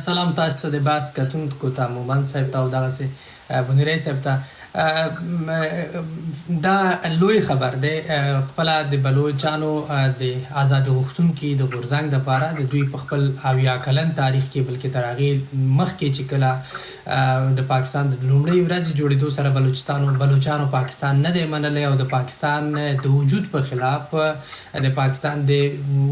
سلام تاسو ته د باس کتونکو ته مومن صاحب ته او دغسې بنیری صاحب ته دا لوی خبر دی خپله د بلوچانو د ازادۍ غوښتونکي د غورځنګ دپاره د دوی په خپل 80 کلن تاریخ کې بلکې تر هغې مخکې چې کله د پاکستان د لومړۍ ورځې جوړېدو سره بلوچانو پاکستان نه دی منلی او د پاکستان د وجود په خلاف د پاکستان د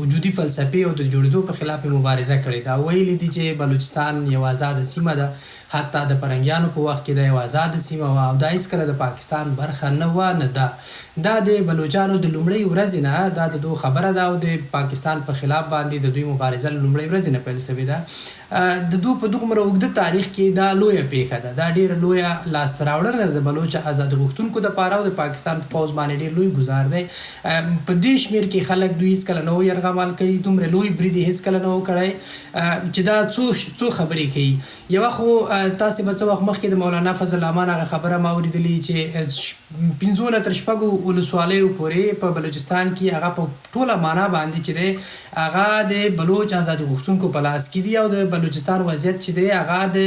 وجودي فلسفې او د جوړېدو په خلاف مبارزه کړې ده. ویلي دي چې بلوچستان یو آزاده سیمه ده، حتی د پرنګیانو په وخت کې د یو آزاده سیمه وه او دا هېڅکله د پاکستان برخه نه وه نه ده. دا د بلوچانو د لومړۍ ورځې نه دا د دو خبره ده او د پاکستان په خلاف باندې د دوی مبارزه له لومړۍ ورځې نه پیل شوې ده. د دو په دومره اوږده تاریخ کې دا لویه پیښه ده، دا ډېره لویه لاسته راوړنه ده د بلوچ ازادۍ غوښتونکو دپاره او د پاکستان په پوځ باندې ډېر لوی ګزار دی. په دې شمېر کې خلک دوی هېڅکله نه و یرغمال کړي، دومره لوی برید یې هېڅکله نه و کړی چې دا څو خبرې کوي. یوه خو تاسې به څه وخت مخکې د مولانا فضل الرحمن هغه خبره ما اورېدلې چې 15 نه تر 6 ولسوالیو پورې په بلوچستان کې هغه په ټوله معنا باندې چې دی هغه د بلوچ ازادۍ غوښتونکو په لاس کې دي او د بلوچستان وضعیت چې دی هغه د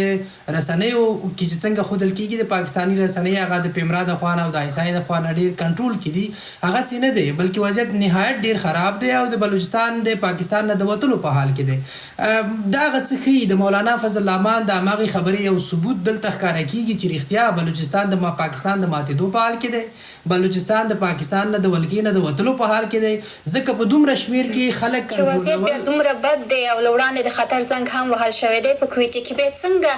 رسنیو کې چې څنګه ښودل کېږي د پاکستاني رسنۍ هغه د پیمرا د خوا نه او د عیسای د خوا نه ډېر کنټرول کې دي، هغسې نه دی بلکې وضعیت نهایت ډېر خراب دی او د بلوچستان د پاکستان نه د وتلو په حال کې دی. دا هغه څه ښیي د مولانا فضل الرحمن د هماغې خبرې یو ثبوت دلته ښکاره کېږي چې رښتیا بلوچستان د پاکستان د ماتېدو په حال کې دی، بلوچستان د پاکستان نه د ولکې نه د وتلو په حال کې دی، ځکه په دومره شمېر کې خلک چې وضعیت بیا دومره بد دی او له وړاندې د خطر زنګ هم وهل شوی دی. په کویټه کې بیا څنګه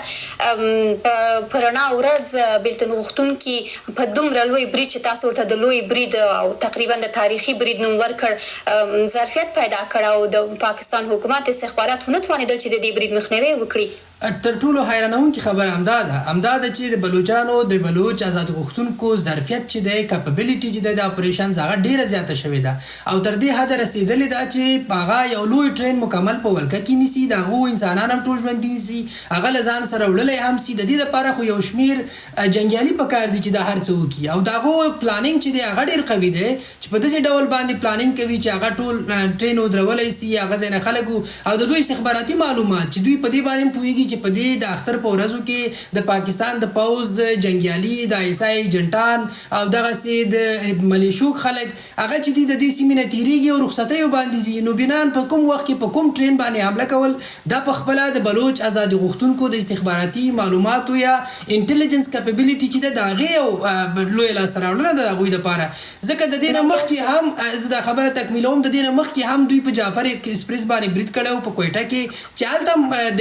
په رڼا ورځ بېلتون غوښتونکي په دومره لوی برید چې تاسو ورته د لوی برید او تقریبا د تاریخي برید نوم ورکړ ظرفیت پیدا کړ او د پاکستان حکومت استخبارات ونه توانېدل چې د دې برید مخنیوی وکړي. تر ټولو حیرانونکې خبره همدا ده چې د بلوچانو د بلوچ ازادۍ غوښتونکو ظرفیت چې دی کپبلیټي چې دی د اپریشنز هغه ډېره زیاته شوې ده او تر دې حده رسېدلې ده چې هغه یو لوی ټرین مکمل په ولکه کې نیسي، د هغو انسانان هم ټول ژوندي نیسي، هغه له ځان سره وړلی هم سي. د دې لپاره خو یو شمېر جنګیالي پکار دي چې دا هر څه وکړي او د هغو پلانینګ چې دی هغه ډېر قوي دی چې په داسې ډول باندې پلانینګ کوي چې هغه ټول ټرین ودرولی سي، هغه ځای نه خلک او د دوی استخباراتي معلومات چې دوی په دې باندې هم پوهېږي چې په دې د اختر په ورځو کې د پاکستان د پوځ جنګیالي د عیسای جنټان او دغسې د ملیشو خلک هغه چې دي د دې سیمې نه تېرېږي او رخصتیو باندې ځي، نو بنان په کوم وخت کې په کوم ټرین باندې حمله کول دا په خپله د بلوچ ازادۍ غوښتونکو د استخباراتي معلوماتو یا انټلیجنس کیپبلیټي چې ده د هغې یو لویه لاسته راوړنه ده د هغوی دپاره. ځکه د دې نه مخکې هم زه دا خبره تکمیلوم، د دې نه مخکې هم دوی په جعفر ایکسپریس باندې برید کړی و په کویټه کې چې هلته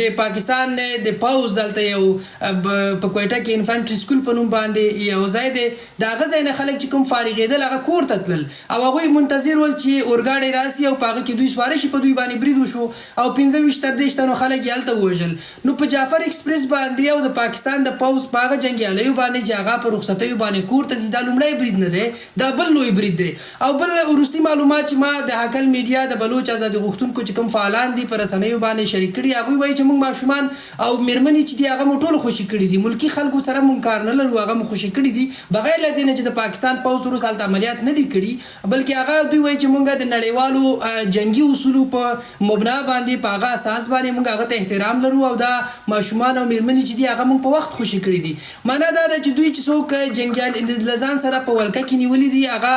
د پاکستان د پوځ دلته یو په کویټه کې انفانټري سکول په نوم باندې یو ځای دی، د هغه ځای نه خلک چې کوم فارغېدل هغه کور ته تلل او هغوی منتظر ول چې اورګاډی راسي او په هغه کې دوی سپاره شي، په دوی باندې برید وشو او 25 تر 30 تنو خلک یې هلته ووژل. نو په جعفر ایکسپریس باندې او د پاکستان د پوځ په هغه جنګیالیو باندې چې هغه په رخصتیو باندې کور ته ځي دا لومړی برید نه دی، دا بل لوی برید دی. او بل وروستي معلومات چې ما د هکل میډیا د بلوچ ازادۍ غوښتونکو چې کوم فعالان دي په رسنیو باندې شریک کړي هغوی وایي چې موږ ماشومان او مېرمنې چې دي هغه مو ټول خوشي کړي دي، ملکي خلکو سره مونږ کار نه لرو، هغه مو خوشي کړي دي بغیر له دې نه چې د پاکستان پوځ تر اوسه هلته عملیات نه دي کړي، بلکې هغه دوی وایي چې مونږ د نړیوالو جنګي اصولو په مبنا باندې په هغه اساس باندې مونږ هغه ته احترام لرو او دا ماشومان او مېرمنې چې دي هغه مونږ په وخت خوشي کړي دي. معنا دا ده چې دوی چې څوک جنګیال له ځان سره په ولکه کې نیولي دي هغه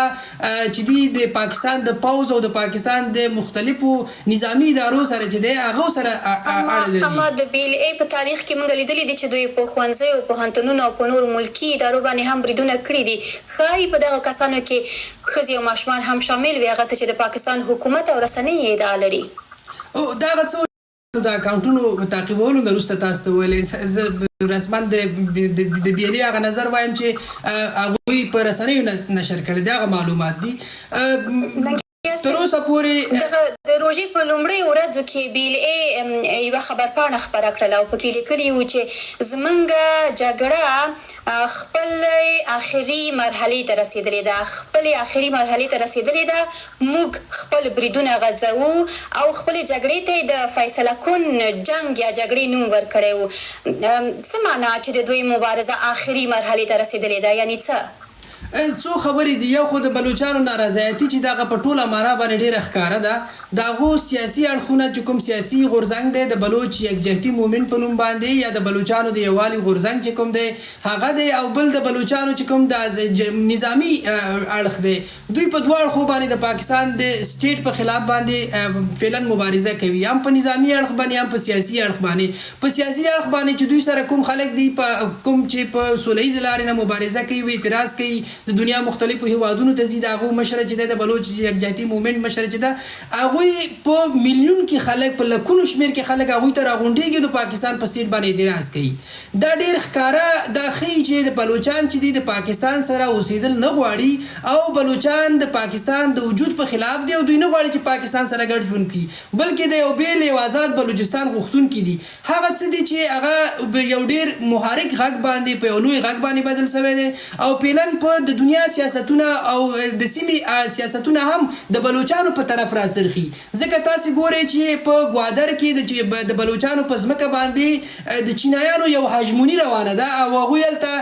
چې دي د پاکستان د پوځ او د پاکستان د مختلفو نظامي ادارو سره چې دی هغو سره اړه لري. اما د BLA په تاریخ کې مونږ لیدلي دي چې دوی په ښوونځیو او پوهنتونونو او په نورو ملکي ادارو باندې هم بریدونه کړي دي. ښایي په دغه کسانو کې ښځې او ماشومان هم شامل وي، هغه څه چې د پاکستان حکومت او رسنۍ یې ادعا لري. دا هغه څه د اکاونټونو تعقیبولو نه وروسته تاسو ته ویلې زه رسما د BLA هغه نظر وایم چې هغوی په رسنیو نشر کړي دي هغه معلومات دي. تر اوسه پورې د روژې په لومړۍ ورځو کې BLA یوه خبرپاڼه خپره کړله او پکې لیکلي وو چې زموږ جګړه خپلې آخري مرحلې ته رسېدلې ده، موږ خپل بریدونه غځوو او خپلې جګړې ته د فیصله کن جنګ یا جګړې نوم ورکړی وو. څه معنا چې د دوی مبارزه آخري مرحلې ته رسېدلې ده؟ یعنې څه؟ څو خبرې دي. یو خو د بلوچانو نارضایتي چې دغه په ټوله معنا باندې ډېره ښکاره ده. د هغو سیاسي اړخونه چې کوم سیاسي غورځنګ دی د بلوچ یکجهتي مومنټ په نوم باندې یا د بلوچانو د یووالي غورځنګ چې کوم دی هغه دی، او بل د بلوچانو چې کوم د نظامي اړخ دی، دوی په دوه اړخو باندې د پاکستان د سټیټ په خلاف باندې فعلا مبارزه کوي، هم په نظامي اړخ باندې هم په سیاسي اړخ باندې. په سیاسي اړخ باندې چې دوی سره کوم خلک دي کوم چې په سولیز لارې نه مبارزه کوي او اعتراض کوي، د دنیا مختلفو هیوادونو ته ځي، د هغو مشره چې د بلوچ یکجهتي مومنټ مشره چې ده هغوی په میلیون کې خلک په لکونو شمیر کې خلک هغوی ته راغونډېږي د پاکستان په سټیټ باندې اعتراض کوي. دا ډېر ښکاره دا ښیي چې د بلوچان چې دي د پاکستان سره اوسېدل نه غواړي او بلوچان د پاکستان د وجود په خلاف دي او دوی نه غواړي چې پاکستان سره ګډ ژوند کړي، بلکې د یو بېل یو آزاد بلوچستان غوښتونکي دي. هغه څه دي چې هغه یو ډېر محرک غږ باندې په یو لوی غږ باندې بدل شوی دی او فعلا په د دنیا سیاستونه او د سیمې سیاستونه هم د بلوچانو په طرف راڅرخي. ځکه تاسې ګورئ چې په ګوادر کې د بلوچانو په ځمکه باندې د چینایانو یو هژموني روانه ده او هغوی هلته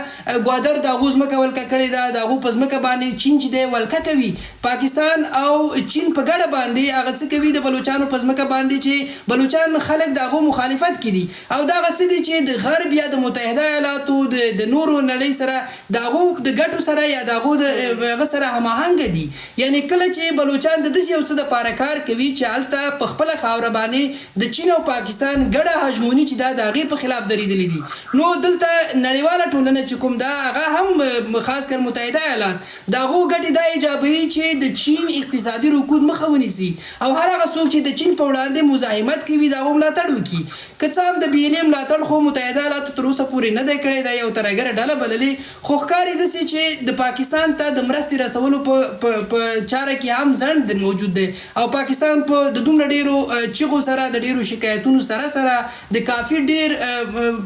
ګوادر د هغو ځمکه ولکه کړې ده، د هغو په ځمکه باندې چین چې دی ولکه کوي. پاکستان او چین په ګډه باندې هغه څه کوي د بلوچانو په ځمکه باندې چې بلوچان خلک د هغو مخالفت کوي او دا هغه څه دي چې د غرب یا د متحده ایالاتو د نورو نړۍ سره د هغو د ګټو سره یا د هغو د هغه سره هماهنګه دي. یعنی کله چې بلوچان د داسې یو څه دپاره کار کوي چې هلته په خپله خاوره باندې د چین او پاکستان ګډه هژموني چې دا د هغې په خلاف درېدلې دي، نو دلته نړیواله ټولنه چې کوم ده هغه هم خاص کر متحده ایالات د هغو ګټې دا ایجابوي چې د چین اقتصادي رکود مخه ونیسي او هر هغه څوک چې د چین په وړاندې مزاحمت کوي د هغو ملاتړ وکړي. که څه هم د بیلې ملاتړ خو متحده ایالاتو تر اوسه پورې نه دی کړی، دا یو ترهګره ډله بللې، خو ښکاري داسې چې د پاکستان ته د مرستې رسولو په چاره کې هم ځنډ موجود دی او پاکستان په د دومره ډېرو چغو سره د ډېرو شکایتونو سره د کافي ډېر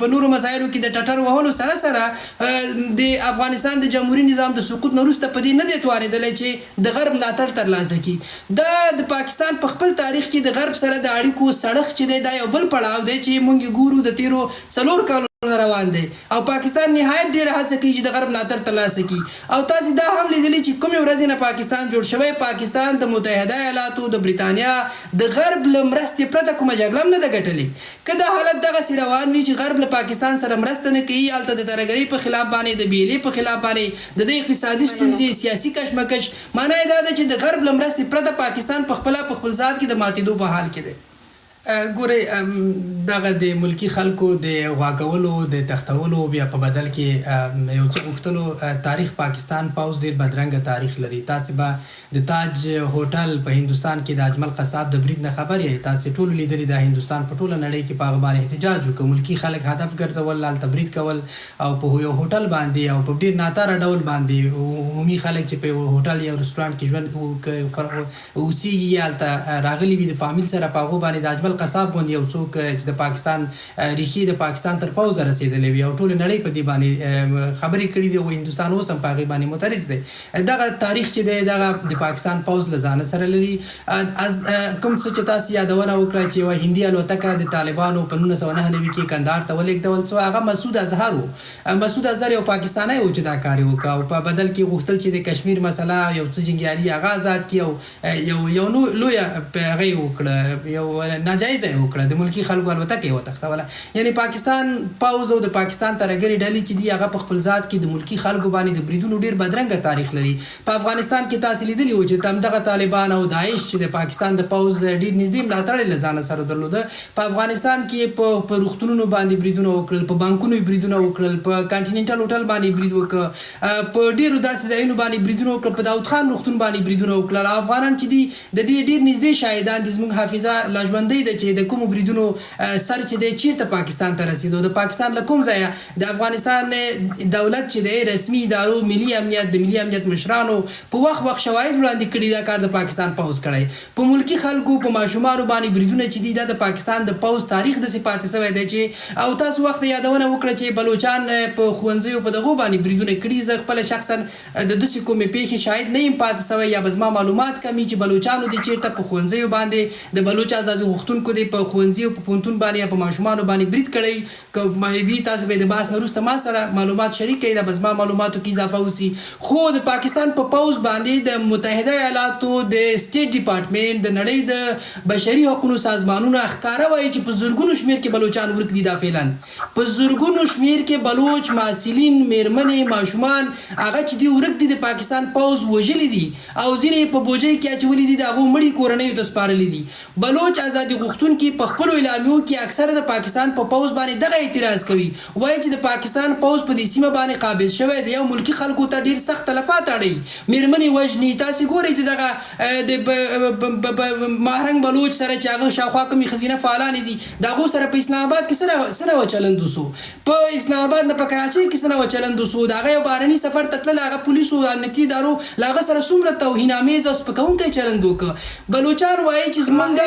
په نورو مسایلو کې د ټټر وهلو سره د افغانستان د جمهوري نظام د سقوط نه وروسته په دې نه دی توانېدلی چې د غرب ملاتړ ترلاسه کړي. دا د پاکستان په خپل تاریخ کې د غرب سره د اړیکو سړښت چې دی دا یو بل پړاو دی چې موږ ګورو د تیرو 4 کالو روان دی او پاکستان نهایت ډېره هڅه کوي چې د غرب ملاتړ ترلاسه کړي. او تاسې دا هم لیدلي چې کومې ورځې نه پاکستان جوړ شوی، پاکستان د متحده ایالاتو د بریتانیا د غرب له مرستې پرته کومه جګړه هم نه ده ګټلې. که دا حالت دغسې روان وي چې غرب له پاکستان سره مرسته نه کوي، هلته د ترهګرۍ په خلاف باندې د بیلې په خلاف باندې د دې اقتصادي ستونزې سیاسي کشمکش، معنا یې دا ده چې د غرب له مرستې پرته پاکستان په خپل ذات کې د ماتېدو په حال کې دی. ګورئ دغه د ملکی خلکو د غواګولو د تختولو بیا په بدل کې یو څه غوښتلو تاریخ پاکستان پوځ ډېر بدرنګه تاریخ لري. تاسې به د تاج هوټل په هندوستان کې د اجمل قصاب د برید نه خبر یې، تاسې ټولو لیدلي د هندوستان په ټوله نړۍ کې په هغه باندې احتجاج وکړ، ملکی خلک هدف ګرځول، هلته برید کول او په یو هوټل باندې او په ډېر ناتاره ډول باندې عمومي خلک چې په هوټل یا رستورانټ کې ژوند اوسېږي یا هلته راغلي وي د فامیل سره په هغو باندې د اجمل قصاب غوندې یو څوک چې د پاکستان ریښې د پاکستان تر پوځه رسېدلې وي او ټولې نړۍ په دې باندې خبرې کړي دي او هندوستان اوس هم په هغې باندې مترس دی. دغه تاریخ چې دی دغه د پاکستان پوځ له ځانه سره لري. کوم څه چې تاسې یادونه وکړه چې یوه هندي الوتکه د طالبانو په 1999 کې کندهار ته ولېږدول سوه، هغه مسعود اظهر و. مسعود اظهر یو پاکستانی و چې دا کار یې وکړه او په بدل کې غوښتل چې د کشمیر مسله یو څه جنګیالي هغه آزاد کړي او یو لویه هغه یې وکړه، یو ناجایزه یې وکړه، د ملکي خلکو الوتکه یې وتښتوله. یعنې پاکستان پوځ او د پاکستان ترهګرې ډلې چې دي هغه په خپل ذات کې د ملکي خلکو باندې د بریدونو ډېر بدرنګه تاریخ لري. په افغانستان کې تاسې لیدلي وو چې همدغه طالبان او داعش چې د پاکستان د پوځ ډېر نږدې ملاتړ یې له ځانه سره درلوده. په افغانستان کې په روغتونونو باندې بریدونه وکړل، په بانکونو یې بریدونه وکړل، په کانټیننټل هوټل باندې برید وکړه، په ډېرو داسې ځایونو باندې بریدونه وکړل، په داود خان روغتون باندې بریدونه وکړل. افغانان چې دي د دې ډېر نږدې شاهدان دي، زموږ حافظه لا ژوندۍ ده چې د کومو بریدونو سر چې دی چیرته پاکستان ته رسېدو. د پاکستان له کوم ځایه د افغانستان دولت چې دی رسمي ادارو ملي امنیت د ملي امنیت مشرانو په وخت شواهد وړاندې کړي دا کار د پاکستان پوځ کړی. په ملکي خلکو په ماشومانو باندې بریدونه چې دي دا د پاکستان د پوځ تاریخ داسې پاتې شوی دی چې او تاسو وخت یادونه وکړه چې بلوچان په ښوونځیو په دغو باندې بریدونه کړي. زه خپله شخصا د داسې کومې پیښې شاهد نه یم پاتې شوی یا به زما معلومات کم وي چې بلوچانو دې چېرته په ښوونځیو باندې د بلوچ ازادۍ غوښتونکو ښوونکو دی په ښوونځي او په پوهنتون باندې یا په ماشومانو باندې برید کړی که وي تاسو به د بحث نه وروسته ما سره معلومات شریک کړئ دا بس ما معلوماتو کې اضافه وسي خو د پاکستان په پوځ باندې د متحده ایالاتو د سټیټ ډپارټمنټ د نړۍ د بشري حقوقو سازمانونو ښکاره وایي چې په زرګونو شمېر کې بلوچان ورک دي دا فعلا په زرګونو شمېر کې بلوچ محصلین میرمنې ماشومان هغه چې دي ورک دي د پاکستان پوځ وژلي دي او ځینې په بوجۍ کې اچولي دي د هغو مړي کورنیو ته سپارلي دي بلوچ ازادي غوښتونکي په خپلو اعلامیو کې اکثره د پاکستان په پوځ باندې دغه اعتراض کوي وایي چې د پاکستان پوځ په دې سیمه باندې قابض شوی دی او ملکي خلکو ته ډیر سخت تلفات اړوي میرمنې وژني تاسې ګورئ چې دغه د مهرنګ بلوچ سره چې هغه شاوخوا کومې ښځینه فعالانې دي د هغو سره په اسلام آباد کې څه ډول چلند وسو په اسلام آباد نه په کراچۍ کې څه ډول چلند وسو د هغه یو بهرني سفر ته تلل هغه پولیسو امنیتي ادارو له هغه سره څومره توهینامیز او سپکونکی چلند وکړه بلوچان وایي چې زمونږ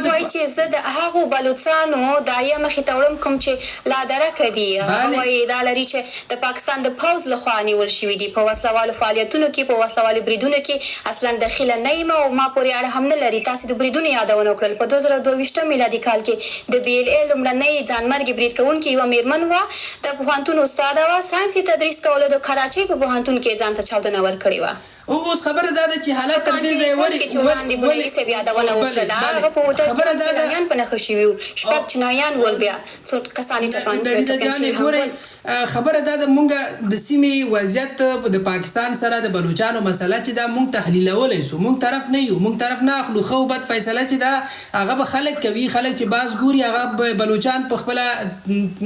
وایي چې زه د هغو بلوچانو دا یې مخې ته وړم کوم چې لا درکه دي وایي دا لري چې د پاکستان د پوځ لخوا نیول شوي دي په وسلوالو فعالیتونو کې په وسلوالو بریدونو کې اصلا داخله نه یم او ما پورې اړه هم نه لري تاسې د بریدونو یادونه وکړل په 2022 میلادي کال کې د بي ال اي لومړنۍ ځانمرګي برید کوونکې یوه میرمن وه د پوهنتون استاده وه ساینسي تدریس کولو د کراچۍ په پوهنتون کې ځان ته چاودنه ورکړې وه اوس خبره دا ده چې حالت تر دې ځایه خبره دا ده په نښه شوي وو شپږ چینایان ول بیا څو کسان یې خبره دا ده مونږ د سیمې وضعیت د پاکستان سره د بلوچانو مسله چې دا مونږ تحلیلولی سو مونږ طرف نه یو مونږ طرف نه اخلو ښه بد فیصله چې دا هغه به خلک کوي خلک چې باز ګوري هغه بلوچان په خپله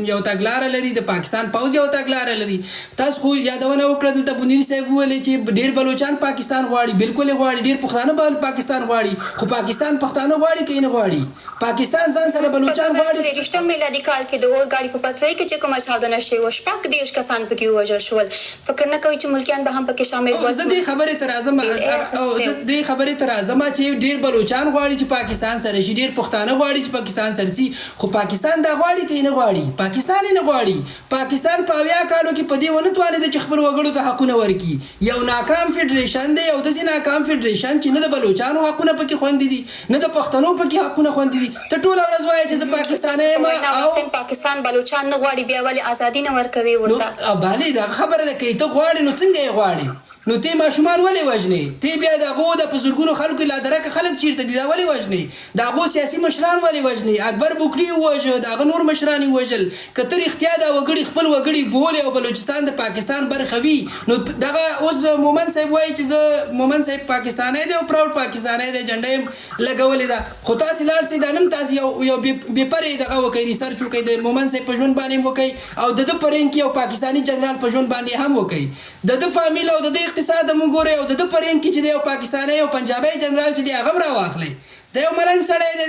یو تګلاره لري د پاکستان پوځ یو تګلاره لري تاسو خو یادونه وکړه دلته بنیر صاحب وویلې چې ډېر بلوچان پاکستان غواړي بالکل غواړي ډېر پښتانه به پاکستان غواړي خو پاکستان پښتانه غواړي که نه غواړي پاکستان ځان سره بلوچان غواړي 2023 میلادي کال کې د اورګاډي په پټلۍ کې چې کومه چاودنه شوې وه شپږ دېرش کسان پکې ووژل شول فکر نه کوي چې ملکیان به هم پکې شامل وي زه دې خبرې ته راځم چې ډېر بلوچان غواړي چې پاکستان سره شي ډېر پښتانه غواړي چې پاکستان سره شي خو پاکستان دا غواړي که نه غواړي پاکستان یې نه غواړي پاکستان په 80 کالو کې په دې ونه توانېده چې خپل وګړو ته حقونه ورکړي یو ناکام فیډریشن دی یو داسې ناکام فیډریشن چې نه د بلوچانو حقونه پکې خوندي دي نه د پښتنو پکې حقونه خوندي دي ته ټوله ورځ وایې چې زه پاکستانی یم او پاکستان بلوچان نه غواړي بیا ولې ازادي نه ورکوي ورته بله دا خبره ده که ته غواړې نو څنګه یې غواړې نو ته ماشومان ولې وژنې ته بیا د هغو د په زرګونو خلکو لا درکه خلک چیرته دي دا ولې وژنې د هغو سیاسي مشران ولې وژنې اکبر بوکلي ووژه د هغه نور مشران یې وژل که ته رښتیا دا وګړي خپل وګړي بولې او بلوچستان د پاکستان برخه وي نو دغه اوس مومن صاحب وایي چې زه مومن صاحب پاکستانی دی او پراوډ پاکستانی دی جنډه یې لګولې ده خو تاسې لاړ سئ دا نن تاسې یو بېپرې دغه وکئ ریسرچ وکئ د مومن صاحب په ژوند باندې هم وکئ او د ده په رینګ کې یو پاکستاني جنرال په ژوند باندې هم وکئ د ده فامیل او د ده اقتصاد هم وګورئ او د ده په رینګ کې چې دی یو پاکستانی او پنجابی جنرال چې دی هغه هم راواخلئ د یو ملنګ سړی دی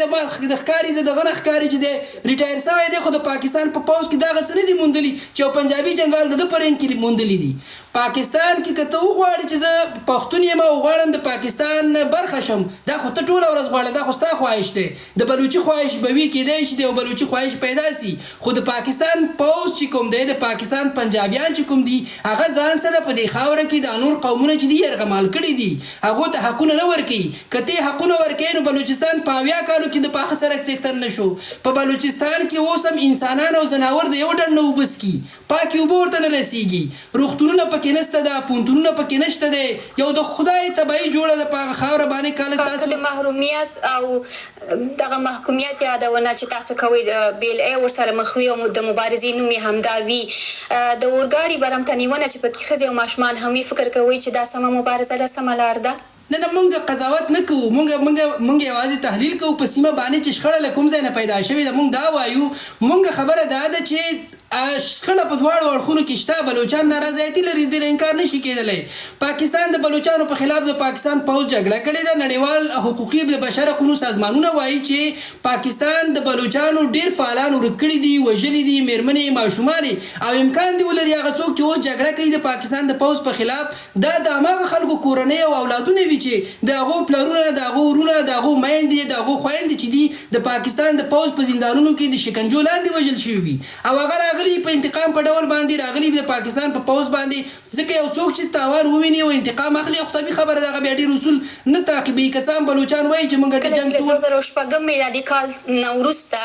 د ښکاري د دغه نه ښکاري چې دی ریټایر سوی دی خو د پاکستان په پوځ کې دغه څه نه دي موندلي چې یو پنجابي جنرال د ده په رینګ کې موندلي دي پاکستان کې که ته وغواړې چې زه پښتون یم او غواړم د پاکستان برخه شم دا خو ته ټوله ورځ غواړې دا خو ستا خواهش دی د بلوچي خواهش به وي کیدای شي د یو بلوچي خواهش پیدا سي خو د پاکستان پوځ چې کوم دی د پاکستان پنجابیان چې کوم دي هغه ځان سره په دې خاوره کې د نور قومونه چې دي یرغمال کړي دي هغو ته حقونه نه ورکوي که ته حقونه ورکوې نو بلوچستان په 80 کالو کې د پاخه سړک سیکټر نه شو په بلوچستان کې اوس هم انسانان او ځناور د یو ډنډ نه اوبه څښي پاکې اوبه ورته نه رسېږي روغتونونه پکې نشته ده پوهنتونونه پکې نشته دی یو د خدای تبعي جوړه ده په هغه خاوره باندې کاله تاسو د محرومیت او دغه محکومیت یادونه چې تاسو کوئ بي ال اي ورسره مخ وي او د مبارزې نوم یې همدا وي د اورګاډي برمته نیونه چې پکې ښځې او ماشومان هم فکر کوي چې دا سمه مبارزه ده سمه لار ده نه مونږ قضاوت نه کوو مونږ یوازې تحلیل کوو په سیمه باندې چې شخړه له کوم ځای نه پیدا شوې ده مونږ دا وایو مونږ خبره دا ده چې شخړه په دواړو اړخونو کې شته بلوچان نارضایتي لري دې انکار نشي کېدلی پاکستان د بلوچانو په خلاف د پاکستان پوځ جګړه کړې ده نړیوال حقوقي د بشر حقوقو سازمانونه وایي چې پاکستان د بلوچانو ډېر فعالان ورک کړي دي وژلي دي میرمنې ماشومانې او امکان دی ولري هغه څوک چې اوس جګړه کوي د پاکستان د پوځ په خلاف دا د هماغه خلکو کورنۍ او اولادونه وي چې د هغو پلرونه د هغو ورونه د هغو میندې د هغو خویندې چې دي د پاکستان د پوځ په زندانونو کې د شکنجو لاندې وژل شوي وي او هغه راغلي په انتقام په ډول باندې راغلي د پاکستان په پوز باندې ځکه یو څوک چې تاوان وویني او انتقام اخلي خو طبیعي خبره ده هغه بیا ډېر اصول نه تعقیبوي که څه هم بلوچان وایي چې موږ کله چې له 2006 میلادي کال نه وروسته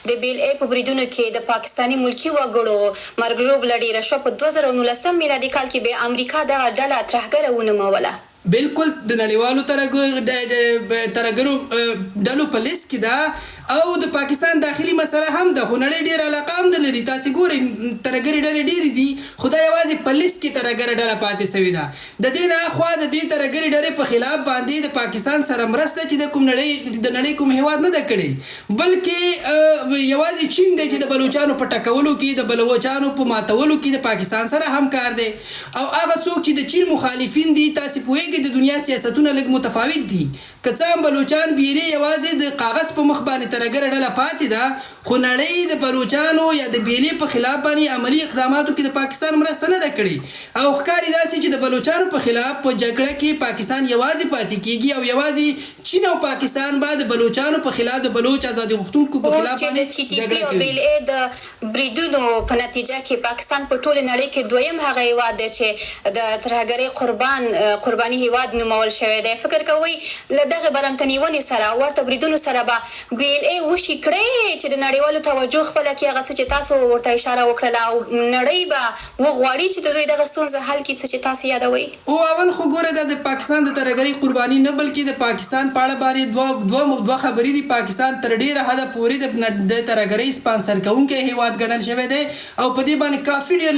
د بیل ای په بریدونو کې د پاکستاني ملکي وګړو مرګ ژوبله ډېره شوه په 2019 میلادي کال کې به امریکا دغه ډله ترهګره ونوموله بالکل د نړیوالو ترهګرو ډلو په لیست کې ده او د پاکستان داخلي مسله هم ده خو نړۍ ډېره علاقه هم نه لري تاسې ګورئ ترهګرې ډلې ډېرې دي خو دا یوازې په لیست کې ترهګره ډله پاتې سوې ده د دې نه اخوا د دې ترهګرې ډلې په خلاف باندې د پاکستان سره مرسته چې د نړۍ کوم هېواد نه ده کړې بلکې یوازې چین دی چې د بلوچانو په ټکولو کې د بلوچانو په ماتولو کې د پاکستان سره همکار دی او هغه څوک چې د چین مخالفین دي تاسې پوهېږئ د دنیا سیاستونه لږ متفاوت دي که څه هم بلوچان بیرې یوازې د کاغذ په مخ باندې ترهګره ډله پاتې ده خو نړۍ د بلوچانو یا د بیلې په خلاف باندې عملي اقداماتو کې د پاکستان مرسته نه ده کړې او ښکاري داسې چې د بلوچانو په خلاف په جګړه کې پاکستان یوازې پاتې کیږي او یوازې چین او پاکستان به د بلوچانو په خلاف د بلوچ ازادۍ غوښتونکو په خلاف باندې جګړه کوي. بیل ای د بریدونو په نتیجه کې پاکستان په ټوله نړۍ کې دویم هغه هیواد دی چې د ترهګرۍ قرباني هیواد نومول شوی دی. فکر کوئ له دغه برمتنیونې سره ورته بریدونو سره به بیل ای وشي کړی چې د نړیوالو توجه خپله کړي هغه څه چې تاسو ورته اشاره وکړله او نړۍ به وغواړي چې د دوی دغه ستونزه حل کړي څه چې تاسو یادوئ. او اول خو ګوره دا د پاکستان د ترهګرۍ قرباني نه بلکې د پاکستان په اړه باندې دوه خبرې دي. پاکستان تر ډېره حده پورې د ترهګرۍ سپانسر کوونکی هیواد ګڼل شوی دی او په دې باندې کافي ډېر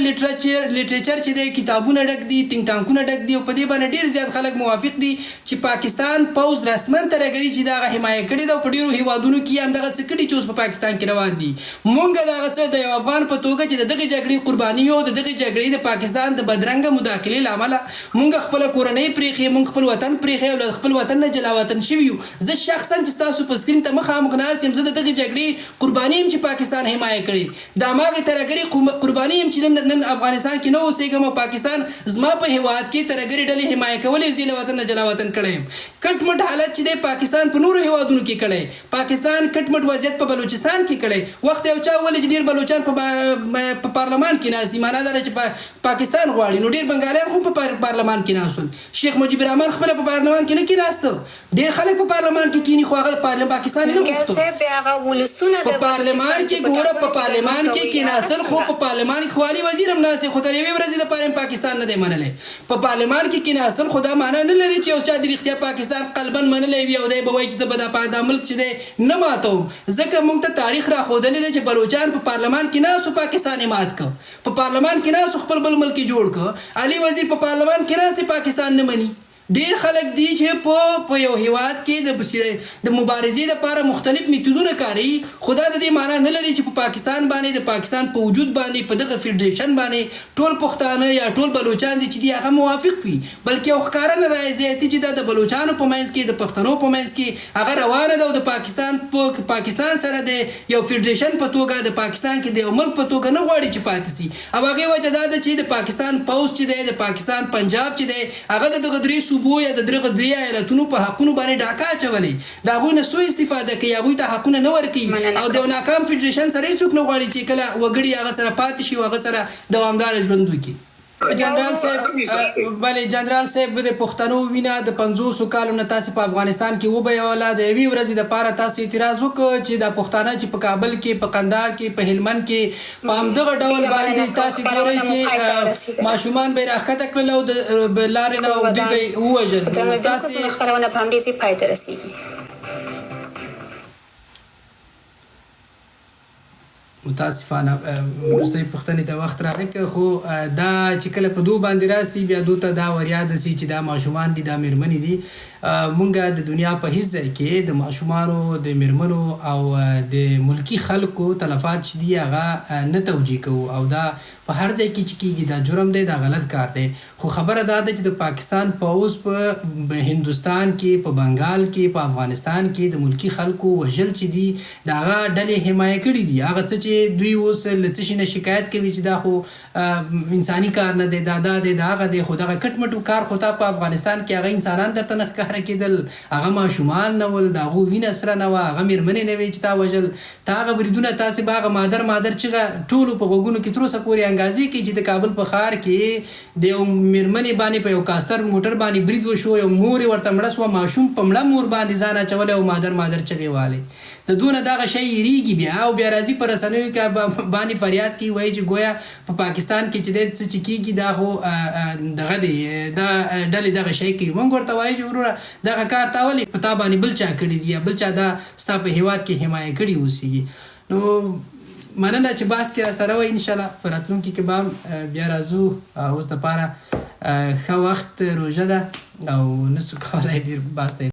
لیټریچر چې دی کتابونه ډک دي ټینګ ټانکونه ډک دي او په دې باندې ډېر زیات خلک موافق دي چې پاکستان پوځ رسما ترهګرۍ چې دا هغه حمایه کړې ده او په ډېرو هیوادونو کې هم دغه څه کړي چې اوس په پاکستان کې روان دي. مونږ دغه څه د یو افغان په توګه چې د دغې جګړې قرباني یو د دغې جګړې د پاکستان د بدرنګه مداخلې له امله مونږ خپله کورنۍ پرېښې مونږ خپل وطن پرېښی او له خپل وطن نه جلا وطن شوي یو. زه شخصا چې ستاسو په سکرین ته مخامخ ناست یم زه د دغې جګړې قرباني یم چې پاکستان حمایه کړې د هماغې ترهګرۍ قرباني یم چې نن افغانستان کې نه اوسېږم او پاکستان زما په هېواد کې ترهګرې ډلې حمایه کولې زه له وطن نه جلا وطن کړی یم. کټ مټ حالت چې دی پاکستان په نورو هېوادونو کې کړی پاکستان کټ مټ وضعیت په بلوچستان کې کړی وخت یو چا وویل چې ډېر بلوچان په پارلمان کې ناست دي معنا دا ده چې پاکستان غواړي نو ډېر بنګالیان خو په پارلمان کې ناست ول. شیخ مجیب الرحمن خپله په پارلمان کې نه کېناسته ډېر خلک په پارلمان کې کښېني خو هغه پاکستان یې نه غوښتو. په پارلمان کې ګوره په پارلمان کې کېناستل خو په پارلمان کې خو والي وزیر هم ناست دی خو تر یوې ورځې دپاره هم پاکستان نه دی منلی. په پارلمان کې کېناستل خو دا معنا نه لري چې یو چا د رښتیا پاکستان قلبا منلی وي او دی به وایي چې زه به دا ملک چې دی نه ماتوم. ځکه موږ ته تاریخ راښودلی دی چې بلوچان په پارلمان کې ناست پاکستان یې مات کړ په پارلمان کې ناست خپل بل ملک یې جوړ کړ. علي وزیر په پارلمان کې ناست پاکستان نه مني. ډېر خلک دي چې په یو هیواد کې د مبارزې لپاره مختلف میتودونه کاروي خو دا د دې معنا نه لري چې په پاکستان باندې د پاکستان په وجود باندې په دغه فیډریشن باندې ټول پښتانه یا ټول بلوچان دي چې دي هغه موافق وي بلکې یو ښکاره نارضایتي چې دا د بلوچانو په منځ کې د پښتنو په منځ کې هغه روانه ده او د پاکستان سره د یو فیډریشن په توګه د پاکستان کې د یو ملک په توګه نه غواړي چې پاتې سي. او هغې وجه دا ده چې د پاکستان پوځ چې دی د پاکستان پنجاب چې دی هغه د دغه درې صوبو یا د درې ایالتونو په حقونو باندې ډاکه اچولې د هغوی نه سوء استفاده کوي هغوی ته حقونه نه ورکوي او د یو ناکام فیډریشن سره هېڅوک نه غواړي چې کله وګړي هغه سره پاتې شي او هغه سره دوامداره ژوند وکړي. جنرال صاحب بله جنرال صاحب د پښتنو وینه د 500 کالو نه تاسې په افغانستان کې وبهیوله د یوې ورځې دپاره تاسو اعتراض وکړ چې دا پښتانه چې په کابل کې په قندهار کې په هلمند کې په همدغه ډول باندې تاسې ګورئ چې ماشومان به یې راښکته کړل او د لارې نه دوی به یې ووژل. تاسې خپرونه په همدې ځای پای ته رسېږي. متاسفانه وروستۍ پوښتنې ته وخت راغی خو دا چې کله په دو باندې راسي بیا دو ته دا وریاده سي چې دا ماشومان دي دا مېرمنې دي. مونږ د دنیا په هیڅ ځای کې د ماشومانو د مېرمنو او د ملکي خلکو تلفات چې دي هغه نه توجیه کوو او دا په هر ځای کې چې کېږي دا جرم دی دا غلط کار دی. خو خبره دا ده چې د پاکستان پوځ په هندوستان کې په بنګال کې په افغانستان کې د ملکي خلکو وژل چې دي د هغه ډلې حمایه کړي دي. هغه څه چې چې دوی اوس له څه شي نه شکایت کوي چې دا خو انساني کار نه دی، دا دی دا هغه دی، خو دغه کټ مټو کار خو په افغانستان کې هغه انسانان درته نه ښکاره کېدل، هغه ماشومان نه ول، د هغو وینه سره نه وه، هغه مېرمنې نه وې چې تا وژل. تا هغه بریدونه تاسې به هغه مادر چغه ټولو په غوږونو کې تر اوسه پورې انګازې کوي چې د کابل په ښار کې د یو مېرمنې باندې په یو کاستر موټر باندې برید وشو، یو مور یې ورته مړه سوه، ماشوم په مړه مور باندې ځان اچولی او مادر چغې والې. د دونه دغه شی یېرېږي بیا او بیا راځي په رسنیو کې باندې فریاد کوي، وایي چې گویا په پاکستان کې چې دی څه چې کېږي دا خو دغه دی، دا ډلې دغه شی کوي. موږ ورته وایو چې وروره دغه کار تا ولې په تا باندې بل چا کړي دي یا بل چا دا ستا په هېواد کې حمایه کړي اوسېږي. نو مننه چې بحث کې راسره وئ. انشاءالله په راتلونکي کې به بیا راځو. اوس دپاره ښه وخت، روژه ده او نسو کولی ډېر بحث ته